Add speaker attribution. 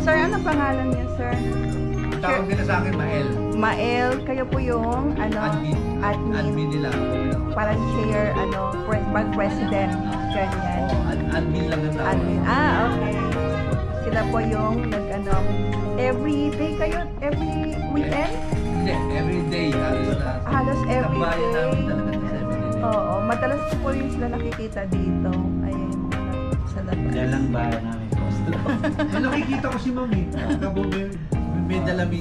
Speaker 1: Sir, anong pangalan niya, sir?
Speaker 2: Tawag nila sa akin, Mael.
Speaker 1: Mael, kayo po yung
Speaker 2: Admin nila.
Speaker 1: parang chair, president, ganyan.
Speaker 2: Admin lang ang tawag.
Speaker 1: Admin. Okay. Sila po yung every day kayo, every weekend?
Speaker 2: Hindi, every day.
Speaker 1: Halos every
Speaker 2: Tambayan namin
Speaker 1: day.
Speaker 2: talaga sa 7-Eleven.
Speaker 1: Oo, madalas ko po yung sila nakikita dito. Ayun, sa labas.
Speaker 3: Yan lang bahay namin.
Speaker 2: Nakikita ko si Mami. May dala